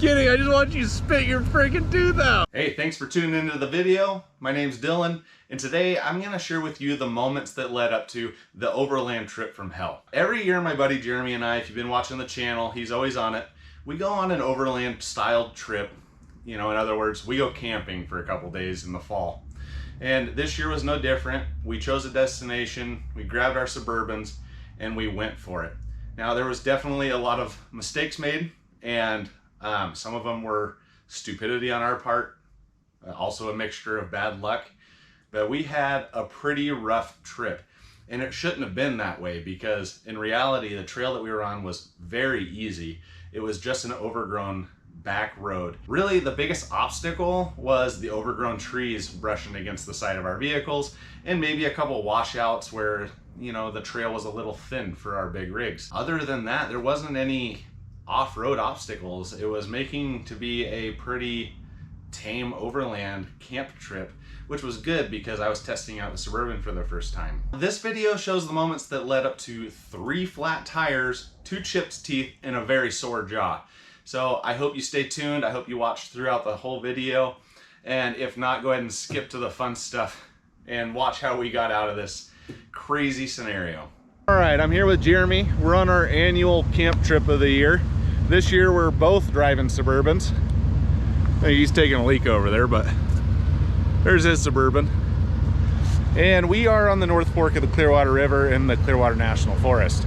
Kidding, I just want you to spit your freaking tooth out. Hey, thanks for tuning into the video. My name's Dylan, and today I'm gonna share with you the moments that led up to the Overland trip from hell. Every year, my buddy Jeremy and I, if you've been watching the channel, he's always on it, we go on an Overland styled trip. You know, in other words, we go camping for a couple days in the fall. And this year was no different. We chose a destination, we grabbed our Suburbans, and we went for it. Now, there was definitely a lot of mistakes made, and some of them were stupidity on our part, also a mixture of bad luck. But we had a pretty rough trip, and it shouldn't have been that way because in reality, the trail that we were on was very easy. It was just an overgrown back road. Really, the biggest obstacle was the overgrown trees brushing against the side of our vehicles and maybe a couple washouts where, you know, the trail was a little thin for our big rigs. Other than that, there wasn't any off-road obstacles. It was making to be a pretty tame overland camp trip, which was good because I was testing out the Suburban for the first time. This video shows the moments that led up to 3 flat tires, 2 chipped teeth, and a very sore jaw. So I hope you stay tuned. I hope you watch throughout the whole video. And if not, go ahead and skip to the fun stuff and watch how we got out of this crazy scenario. All right, I'm here with Jeremy. We're on our annual camp trip of the year. This year we're both driving Suburbans. He's taking a leak over there, but there's his Suburban. And we are on the North Fork of the Clearwater River in the Clearwater National Forest.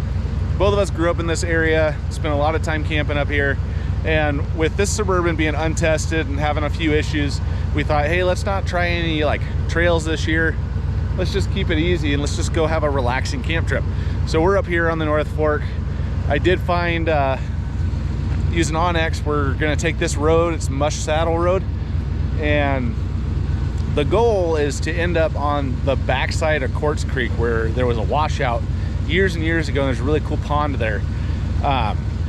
Both of us grew up in this area, spent a lot of time camping up here. And with this Suburban being untested and having a few issues, we thought, hey, let's not try any like trails this year. Let's just keep it easy and let's just go have a relaxing camp trip. So we're up here on the North Fork. I did find, using onX, we're gonna take this road. It's Mush Saddle Road. And the goal is to end up on the backside of Quartz Creek where there was a washout years and years ago. And there's a really cool pond there.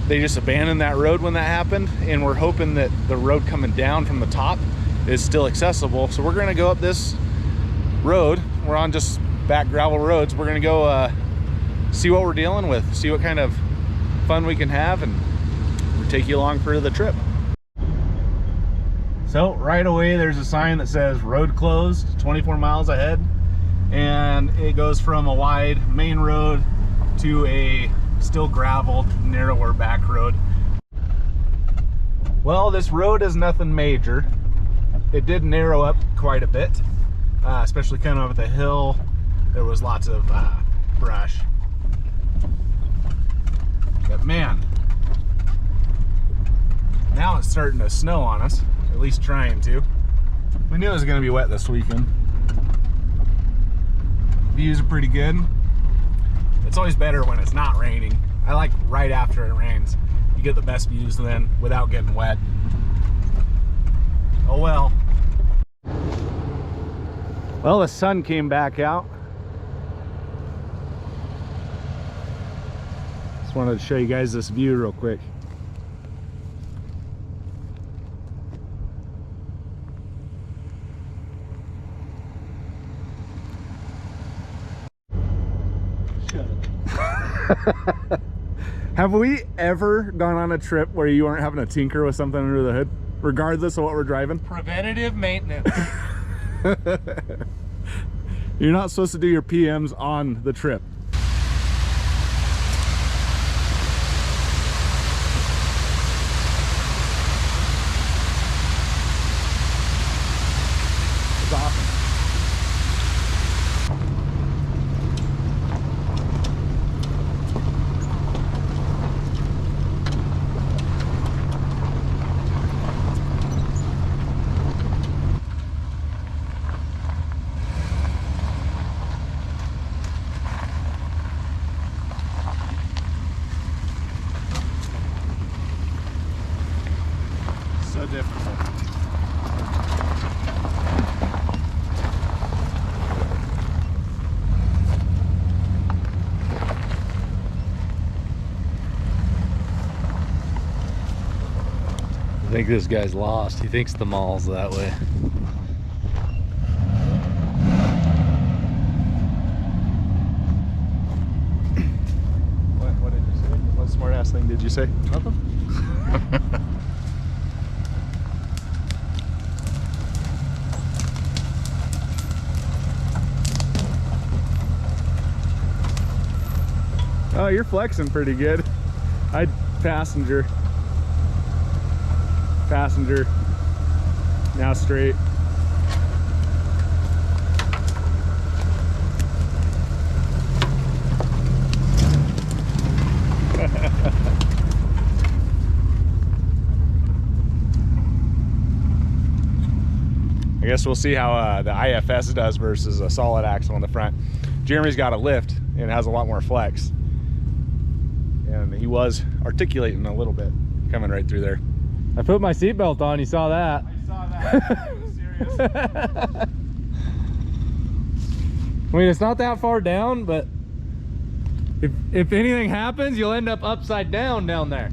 They just abandoned that road when that happened, and we're hoping that the road coming down from the top is still accessible. So we're gonna go up this road. We're on just back gravel roads. We're gonna go see what we're dealing with, see what kind of fun we can have, and we'll take you along for the trip. So right away, there's a sign that says road closed, 24 miles ahead. And it goes from a wide main road to a still graveled, narrower back road. Well, this road is nothing major. It did narrow up quite a bit, especially kind of over the hill. There was lots of brush. But man, now it's starting to snow on us, at least trying to. We knew it was going to be wet this weekend. Views are pretty good. It's always better when it's not raining. I like right after it rains. You get the best views then without getting wet. Oh well. Well, the sun came back out. Just wanted to show you guys this view real quick. Have we ever gone on a trip where you aren't having to tinker with something under the hood, regardless of what we're driving? Preventative maintenance. You're not supposed to do your PMs on the trip. It's awesome. So difficult. I think this guy's lost. He thinks the mall's that way. What did you say? What smart ass thing did you say? Nothing. Oh, you're flexing pretty good. I'd passenger. Passenger. Now straight. I guess we'll see how the IFS does versus a solid axle on the front. Jeremy's got a lift and has a lot more flex. And he was articulating a little bit coming right through there. I put my seatbelt on, you saw that. I saw that. Are you serious? I mean, it's not that far down, but if anything happens, you'll end up upside down there.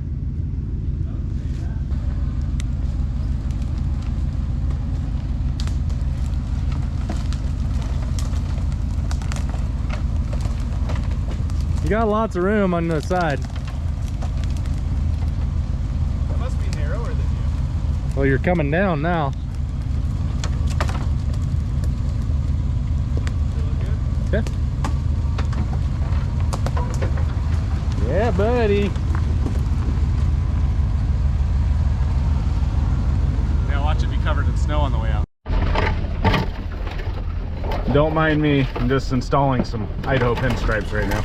You got lots of room on the side. That must be narrower than you. Well, you're coming down now. Feel good? Yeah. Yeah, buddy. Yeah, watch it be covered in snow on the way out. Don't mind me, I'm just installing some Idaho pinstripes right now.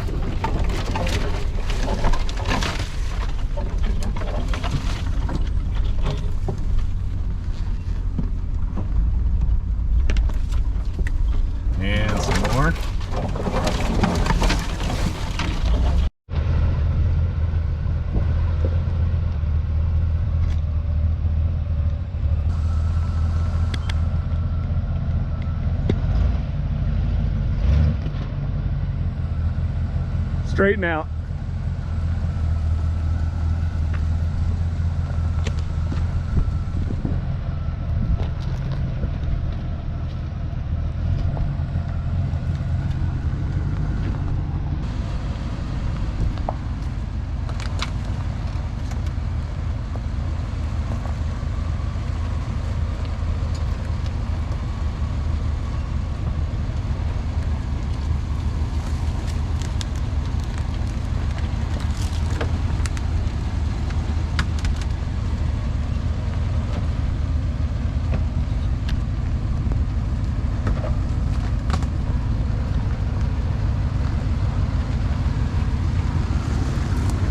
And some more. Straighten out.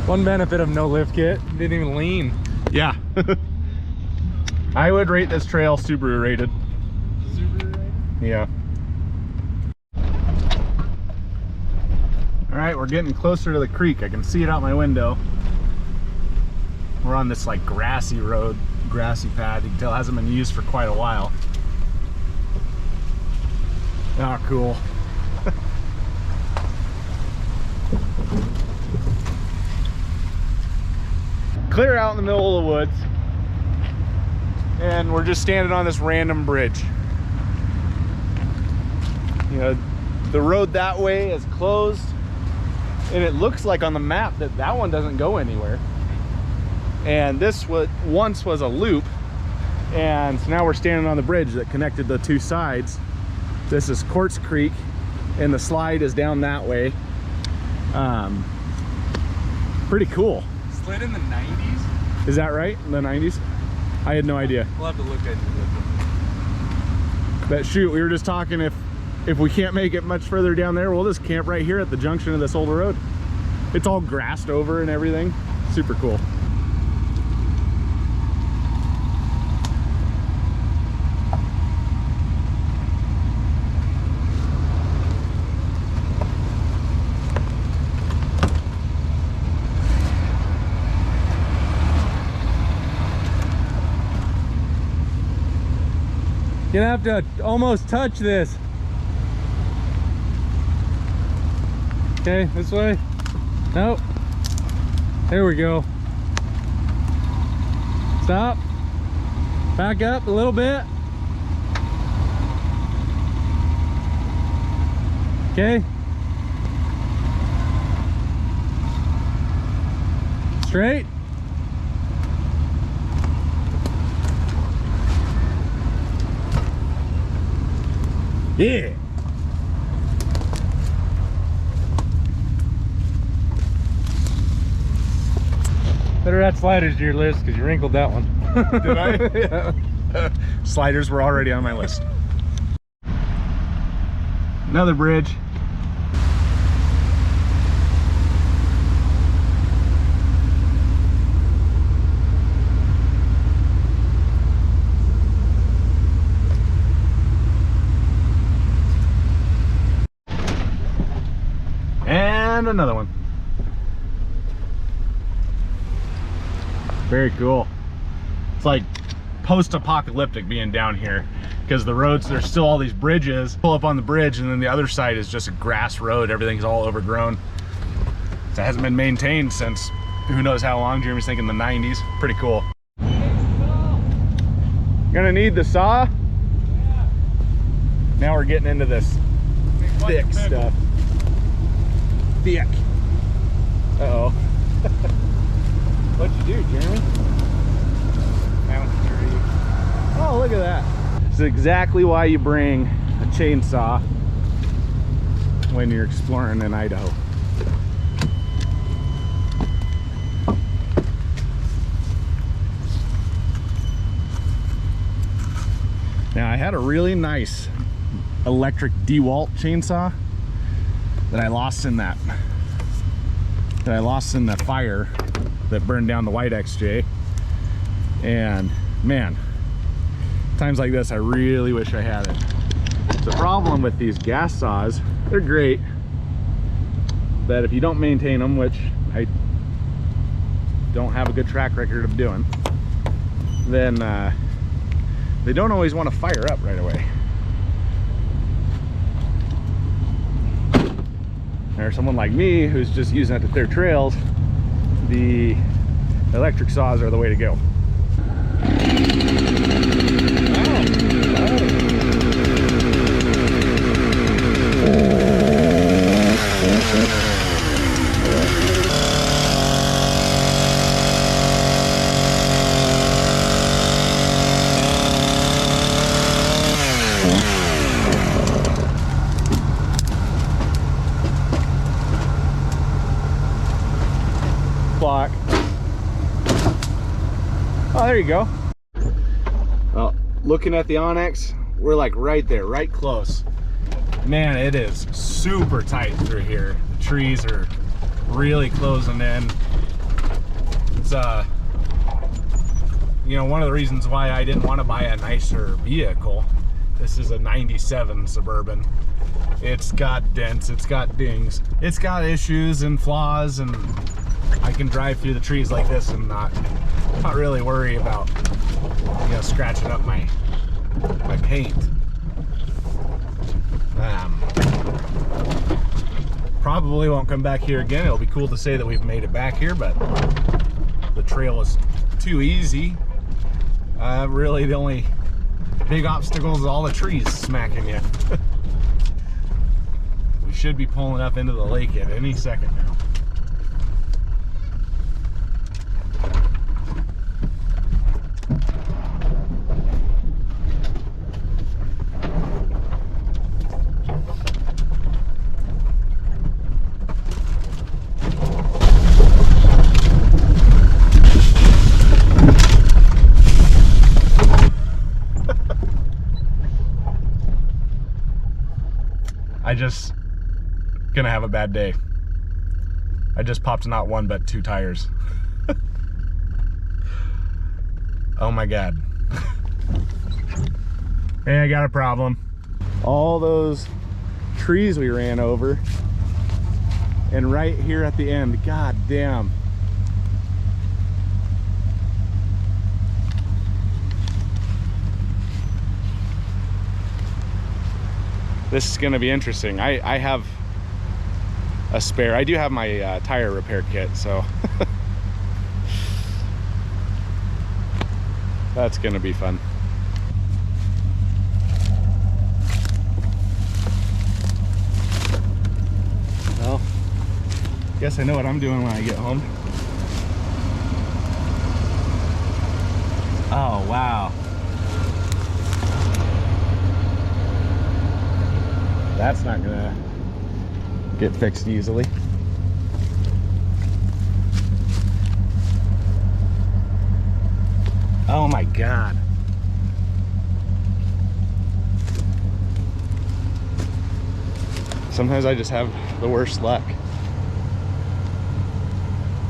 One benefit of no lift kit, didn't even lean. Yeah. I would rate this trail Subaru rated. Subaru rated? Yeah. All right, we're getting closer to the creek. I can see it out my window. We're on this like grassy road, grassy path. You can tell it hasn't been used for quite a while. Ah, cool. Clear out in the middle of the woods, and we're just standing on this random bridge. You know, the road that way is closed, and it looks like on the map that that one doesn't go anywhere. And this was once was a loop, and so now we're standing on the bridge that connected the two sides. This is Quartz Creek, and the slide is down that way. Pretty cool. Slid in the 90s? Is that right? In the 90s? I had no idea. We'll have to look at it. But shoot, we were just talking if we can't make it much further down there, we'll just camp right here at the junction of this old road. It's all grassed over and everything. Super cool. You're gonna have to almost touch this. Okay, this way. Nope. There we go. Stop. Back up a little bit. Okay. Straight. Yeah. sliders to your list because you wrinkled that one. Did I? Yeah. Sliders were already on my list. Another bridge. And another one. Very cool. It's like post-apocalyptic being down here because the roads, there's still all these bridges. Pull up on the bridge and then the other side is just a grass road. Everything's all overgrown. So it hasn't been maintained since who knows how long. Jeremy's thinking the 90s. Pretty cool. Gonna need the saw. Yeah. Now we're getting into this thick stuff. Thick. Uh-oh. What'd you do, Jeremy? Found a tree. Oh, look at that. This is exactly why you bring a chainsaw when you're exploring in Idaho. Now, I had a really nice electric DeWalt chainsaw that I lost in the fire that burned down the white XJ. And man, times like this I really wish I had it. The problem with these gas saws, they're great, but if you don't maintain them, which I don't have a good track record of doing, then they don't always want to fire up right away. Or someone like me who's just using it to clear trails, the electric saws are the way to go. Block. Oh, there you go. Well, looking at the Onyx, we're like right there, right close. Man, it is super tight through here. The trees are really closing in. It's you know, one of the reasons why I didn't want to buy a nicer vehicle. This is a 97 Suburban. It's got dents, it's got dings, it's got issues and flaws, and I can drive through the trees like this and not really worry about, you know, scratching up my paint. Probably won't come back here again. It'll be cool to say that we've made it back here, but the trail is too easy. Really, the only big obstacle is all the trees smacking you. We should be pulling up into the lake at any second now. Just gonna have a bad day. I just popped not one but two tires. Oh my god. Hey, I got a problem. All those trees we ran over, and right here at the end, god damn. This is going to be interesting. I have a spare. I do have my tire repair kit, so that's going to be fun. Well, guess I know what I'm doing when I get home. Oh, wow. That's not gonna get fixed easily. Oh my God. Sometimes I just have the worst luck.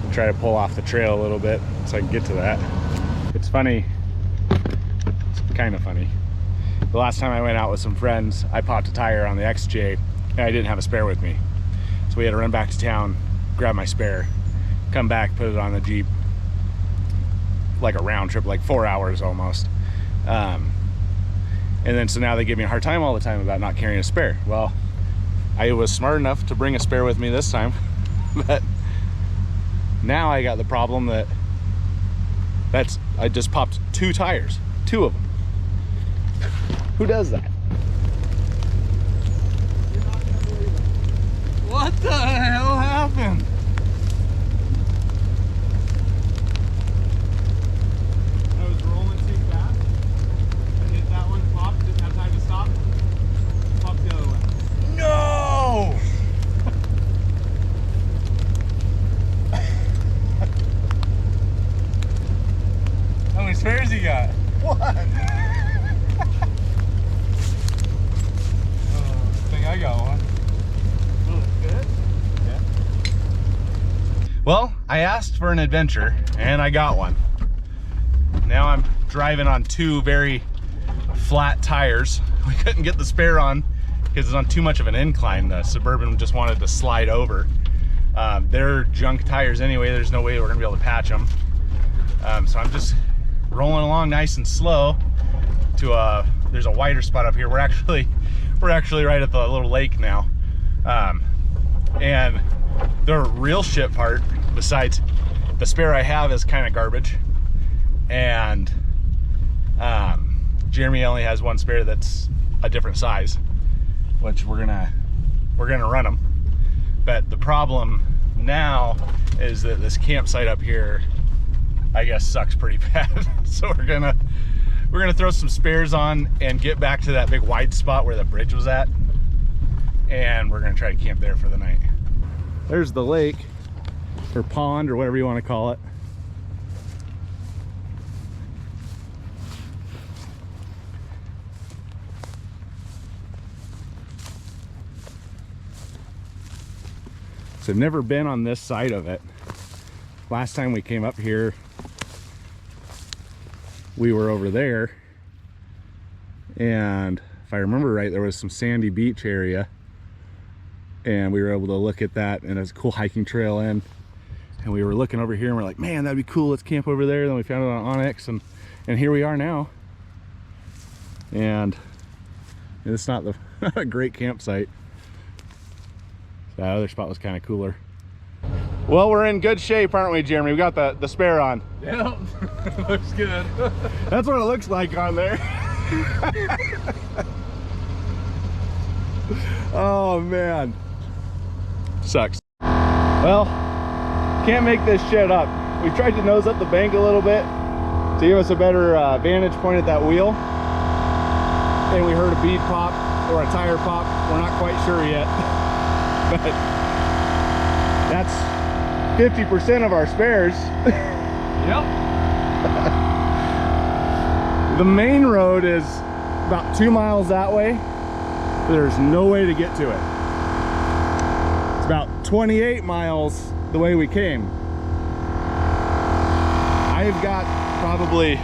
I'll try to pull off the trail a little bit so I can get to that. It's funny, it's kind of funny. The last time I went out with some friends, I popped a tire on the XJ and I didn't have a spare with me. So we had to run back to town, grab my spare, come back, put it on the Jeep. Like a round trip, like 4 hours almost. And then so now they give me a hard time all the time about not carrying a spare. Well, I was smart enough to bring a spare with me this time, but now I got the problem that I just popped 2 tires, 2 of them. Who does that? What the hell happened? I was rolling too fast. I hit that one, popped, didn't have time to stop. Popped the other one. No! How many spares you got? One. I think I got one. Good? Yeah. Well, I asked for an adventure and I got one. Now I'm driving on 2 very flat tires. We couldn't get the spare on because it's on too much of an incline. The Suburban just wanted to slide over. They're junk tires anyway. There's no way we're gonna be able to patch them. So I'm just rolling along nice and slow to there's a wider spot up here. We're actually right at the little lake now. And the real shit part, besides the spare I have is kind of garbage, and Jeremy only has 1 spare that's a different size, which we're gonna run them. But the problem now is that this campsite up here, I guess, sucks pretty bad. So we're gonna throw some spares on and get back to that big wide spot where the bridge was at, and we're gonna try to camp there for the night. There's the lake, or pond, or whatever you want to call it. So I've never been on this side of it. Last time we came up here, we were over there, and if I remember right, there was some sandy beach area, and we were able to look at that, and it was a cool hiking trail in. And we were looking over here and we're like, man, that'd be cool, let's camp over there. Then we found it on Onyx, and here we are now. And it's not a great campsite. That other spot was kind of cooler. Well, we're in good shape, aren't we, Jeremy? We got the spare on. Yep. Looks good. That's what it looks like on there. Oh man, sucks. Well, can't make this shit up. We tried to nose up the bank a little bit to give us a better vantage point at that wheel, and we heard a bead pop or a tire pop. We're not quite sure yet, but that's 50% of our spares. Yep. The main road is about 2 miles that way. There's no way to get to it. It's about 28 miles the way we came. I've got probably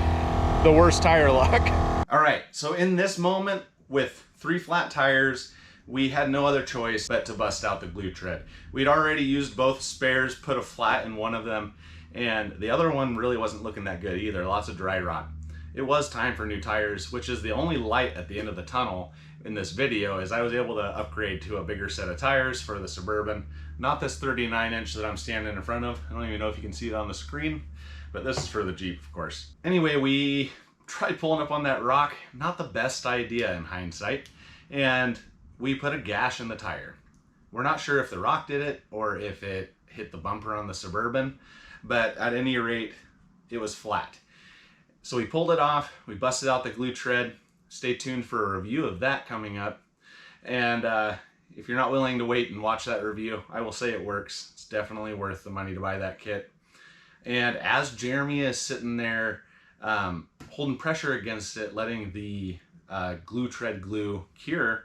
the worst tire luck. All right, so in this moment with 3 flat tires, we had no other choice but to bust out the glue tread. We'd already used both spares, put a flat in one of them, and the other one really wasn't looking that good either. Lots of dry rot. It was time for new tires, which is the only light at the end of the tunnel in this video, is I was able to upgrade to a bigger set of tires for the Suburban. Not this 39-inch that I'm standing in front of. I don't even know if you can see it on the screen, but this is for the Jeep, of course. Anyway, we tried pulling up on that rock. Not the best idea in hindsight. And we put a gash in the tire. We're not sure if the rock did it or if it hit the bumper on the Suburban, but at any rate, it was flat. So we pulled it off, we busted out the glue tread. Stay tuned for a review of that coming up. And if you're not willing to wait and watch that review, I will say it works. It's definitely worth the money to buy that kit. And as Jeremy is sitting there holding pressure against it, letting the glue tread glue cure,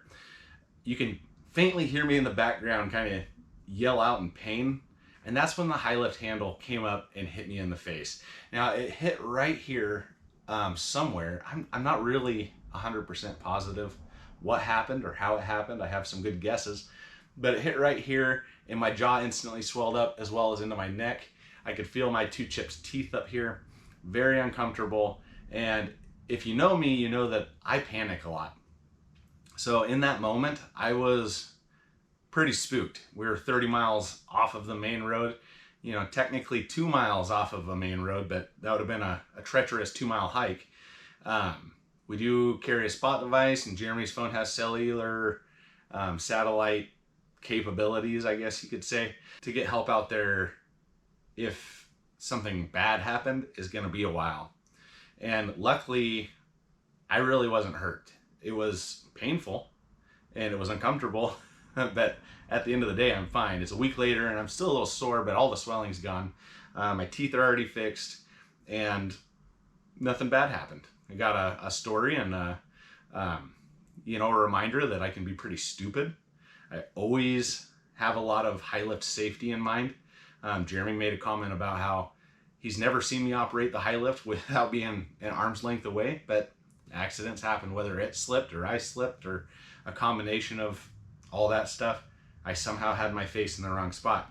you can faintly hear me in the background kind of yell out in pain. And that's when the high lift handle came up and hit me in the face. Now it hit right here somewhere. I'm not really 100% positive what happened or how it happened. I have some good guesses, but it hit right here and my jaw instantly swelled up as well as into my neck. I could feel my 2 chips teeth up here. Very uncomfortable. And if you know me, you know that I panic a lot. So in that moment, I was pretty spooked. We were 30 miles off of the main road, you know, technically 2 miles off of a main road, but that would have been a treacherous 2-mile hike. We do carry a spot device, and Jeremy's phone has cellular satellite capabilities, I guess you could say. To get help out there if something bad happened is going to be a while. And luckily, I really wasn't hurt. It was painful and it was uncomfortable, but at the end of the day, I'm fine. It's a week later and I'm still a little sore, but all the swelling's gone. My teeth are already fixed and nothing bad happened. I got a story and you know, a reminder that I can be pretty stupid. I always have a lot of high lift safety in mind. Jeremy made a comment about how he's never seen me operate the high lift without being an arm's length away, but accidents happen, whether it slipped or I slipped or a combination of all that stuff. I somehow had my face in the wrong spot.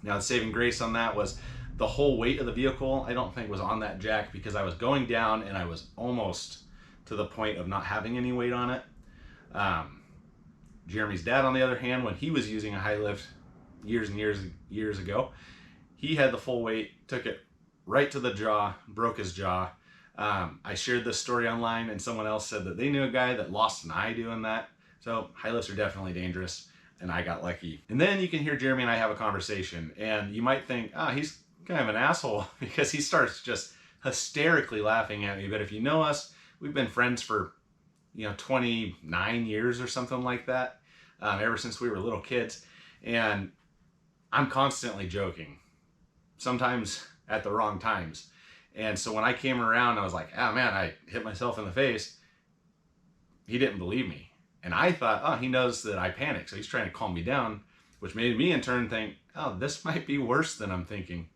Now the saving grace on that was the whole weight of the vehicle, I don't think was on that jack because I was going down and I was almost to the point of not having any weight on it. Jeremy's dad, on the other hand, when he was using a high lift years and years ago, he had the full weight, took it right to the jaw, broke his jaw. I shared this story online and someone else said that they knew a guy that lost an eye doing that. So high lifts are definitely dangerous and I got lucky. And then you can hear Jeremy and I have a conversation and you might think, he's kind of an asshole because he starts just hysterically laughing at me. But if you know us, we've been friends for, 29 years or something like that, ever since we were little kids. And I'm constantly joking, sometimes at the wrong times. And so when I came around, I was like, man, I hit myself in the face. He didn't believe me. And I thought, he knows that I panic, so he's trying to calm me down, which made me in turn think, this might be worse than I'm thinking.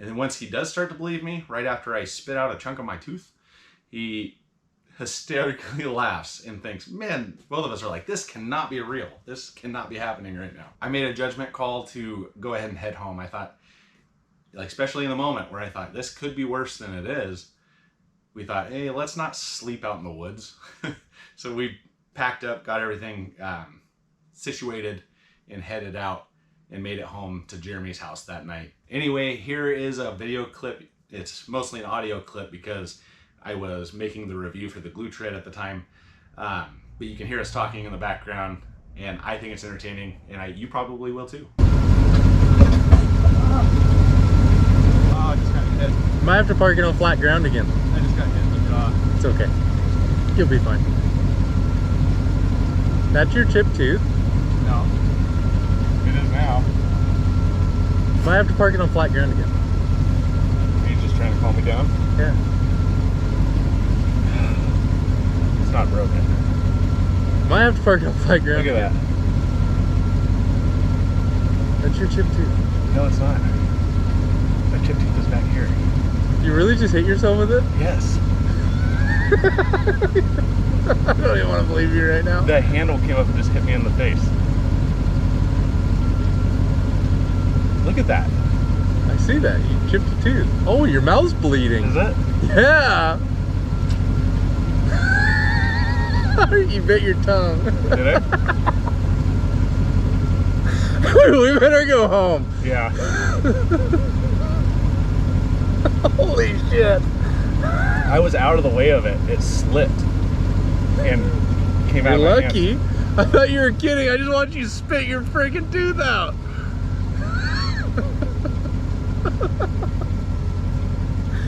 And then once he does start to believe me, right after I spit out a chunk of my tooth, he hysterically laughs and thinks, man, both of us are like, this cannot be real. This cannot be happening right now. I made a judgment call to go ahead and head home. I thought, especially in the moment where I thought this could be worse than it is, we thought, hey, let's not sleep out in the woods. So we packed up, got everything situated, and headed out and made it home to Jeremy's house that night. Anyway, here is a video clip. It's mostly an audio clip because I was making the review for the glue tread at the time. But you can hear us talking in the background, and I think it's entertaining, and you probably will too. I just got hit. Might have to park it on flat ground again. I just got hit in the jaw. It's okay. You'll be fine. That's your chipped tooth. No. It is now. Might have to park it on flat ground again. He's just trying to calm me down. Yeah. It's not broken. Might have to park it on flat ground. Look at that. That's your chipped tooth. No, it's not. That chip tooth is back here. You really just hit yourself with it? Yes. I don't even want to believe you right now. That handle came up and just hit me in the face. Look at that. I see that. You chipped a tooth. Oh, your mouth's bleeding. Is it? Yeah. You bit your tongue. Did it? We better go home. Yeah. Holy shit. I was out of the way of it. It slipped and came out of my hand. You're lucky. I thought you were kidding. I just watched you spit your freaking tooth out.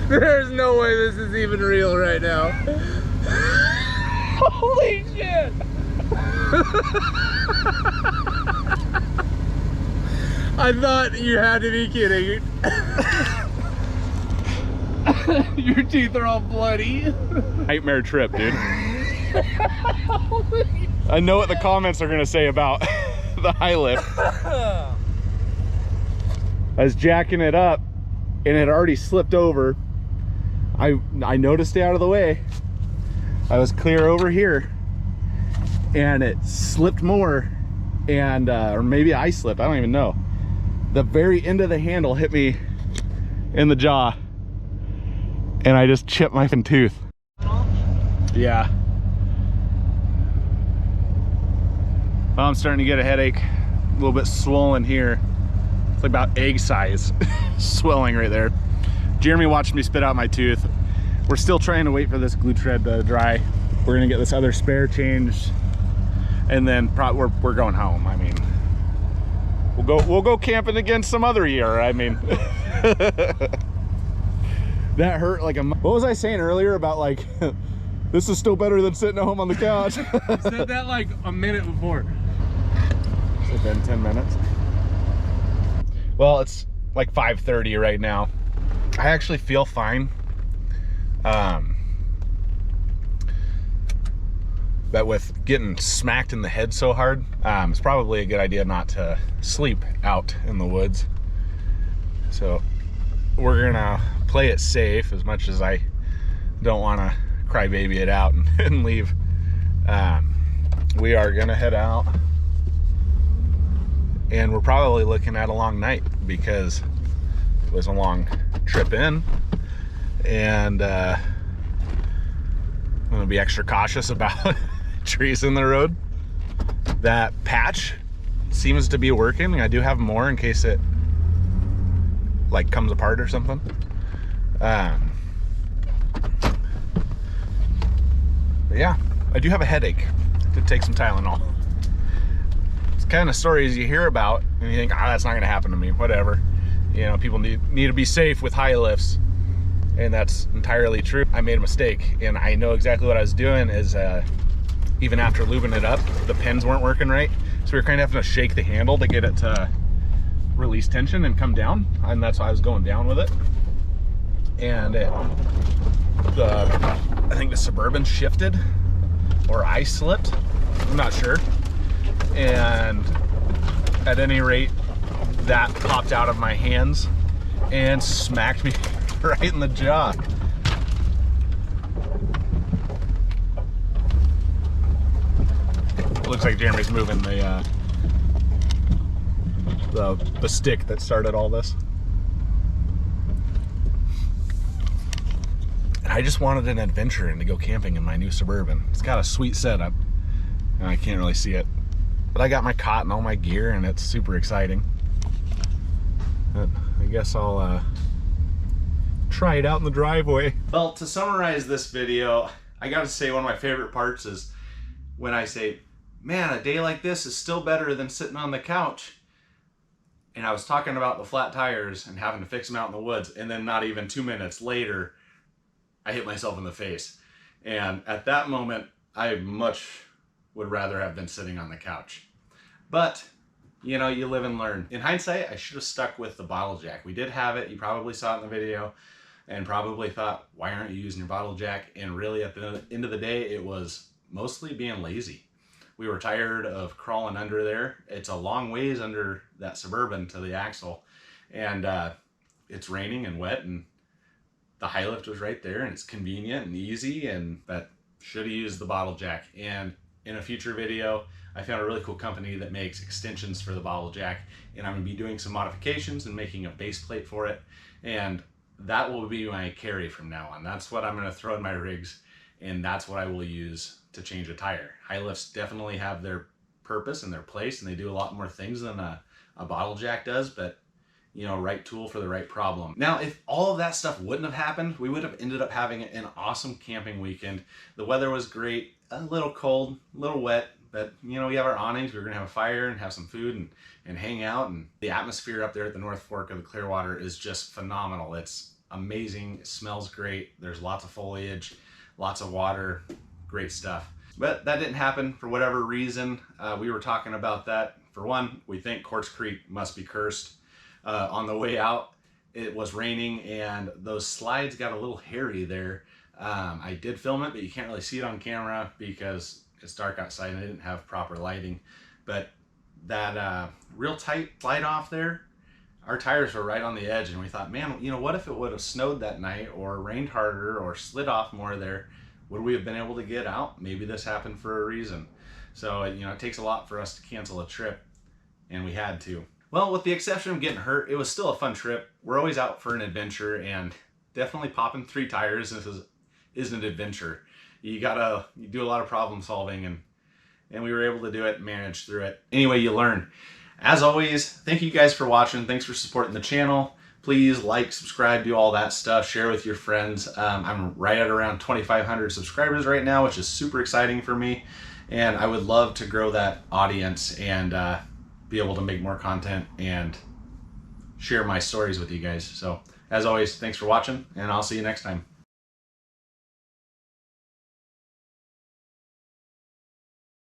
There's no way this is even real right now. Holy shit. I thought you had to be kidding. Your teeth are all bloody. Nightmare trip, dude. I know what the comments are gonna say about the high lift. I was jacking it up and it already slipped over. I noticed it out of the way. I was clear over here and it slipped more, and or maybe I slipped, I don't even know. The very end of the handle hit me in the jaw and I just chipped my tooth. Yeah. Well, I'm starting to get a headache, a little bit swollen here. It's like about egg size swelling right there. Jeremy watched me spit out my tooth. We're still trying to wait for this glue tread to dry. We're gonna get this other spare changed, and then we're going home. I mean, we'll go camping again some other year. I mean, that hurt like a. What was I saying earlier about like, this is still better than sitting at home on the couch? You said that like a minute before. Has it been 10 minutes? Well, it's like 5:30 right now. I actually feel fine. But with getting smacked in the head so hard, it's probably a good idea not to sleep out in the woods. So we're gonna play it safe as much as I don't want to crybaby it out and leave. We are gonna head out, and we're probably looking at a long night because it was a long trip in, and I'm gonna be extra cautious about trees in the road. That patch seems to be working. I do have more in case it like comes apart or something. But yeah, I do have a headache. I did take some Tylenol. It's kind of stories you hear about and you think, that's not gonna happen to me, whatever. You know, people need to be safe with high lifts, and that's entirely true. I made a mistake, and I know exactly what I was doing. Is even after lubing it up, the pins weren't working right, so we were kind of having to shake the handle to get it to release tension and come down, and that's why I was going down with it. And I think the Suburban shifted, or I slipped, I'm not sure. And at any rate, that popped out of my hands and smacked me right in the jaw. Looks like Jeremy's moving the stick that started all this. And I just wanted an adventure and to go camping in my new Suburban. It's got a sweet setup, and I can't really see it, but I got my cot and all my gear, and it's super exciting. But I guess I'll try it out in the driveway. Well, to summarize this video, I gotta say one of my favorite parts is when I say, man, a day like this is still better than sitting on the couch. And I was talking about the flat tires and having to fix them out in the woods, and then not even 2 minutes later, I hit myself in the face. And at that moment, I much would rather have been sitting on the couch. But, you know, you live and learn. In hindsight, I should have stuck with the bottle jack. We did have it, you probably saw it in the video, and probably thought, why aren't you using your bottle jack? And really at the end of the day, it was mostly being lazy. We were tired of crawling under there. It's a long ways under that Suburban to the axle, and it's raining and wet, and the high lift was right there, and it's convenient and easy, and that should have used the bottle jack. And in a future video, I found a really cool company that makes extensions for the bottle jack, and I'm gonna be doing some modifications and making a base plate for it, and that will be my carry from now on. That's what I'm gonna throw in my rigs, and that's what I will use to change a tire. High lifts definitely have their purpose and their place, and they do a lot more things than a bottle jack does, but you know, right tool for the right problem. Now, if all of that stuff wouldn't have happened, we would have ended up having an awesome camping weekend. The weather was great, a little cold, a little wet, but you know, we have our awnings, we were gonna have a fire and have some food and hang out, and the atmosphere up there at the North Fork of the Clearwater is just phenomenal. It's amazing, it smells great, there's lots of foliage, lots of water, great stuff. But that didn't happen for whatever reason. We were talking about that. For one, we think Quartz Creek must be cursed. On the way out, it was raining and those slides got a little hairy there. I did film it, but you can't really see it on camera because it's dark outside and I didn't have proper lighting. But that real tight slide off there, our tires were right on the edge, and we thought, man, you know, what if it would have snowed that night or rained harder or slid off more there? Would we have been able to get out? Maybe this happened for a reason. So, you know, it takes a lot for us to cancel a trip, and we had to. Well, with the exception of getting hurt, it was still a fun trip. We're always out for an adventure, and definitely popping 3 tires is an adventure. You do a lot of problem solving, and we were able to do it and manage through it. Anyway, you learn. As always, thank you guys for watching. Thanks for supporting the channel. Please like, subscribe, do all that stuff. Share with your friends. I'm right at around 2,500 subscribers right now, which is super exciting for me. And I would love to grow that audience and be able to make more content and share my stories with you guys. So as always, thanks for watching, and I'll see you next time.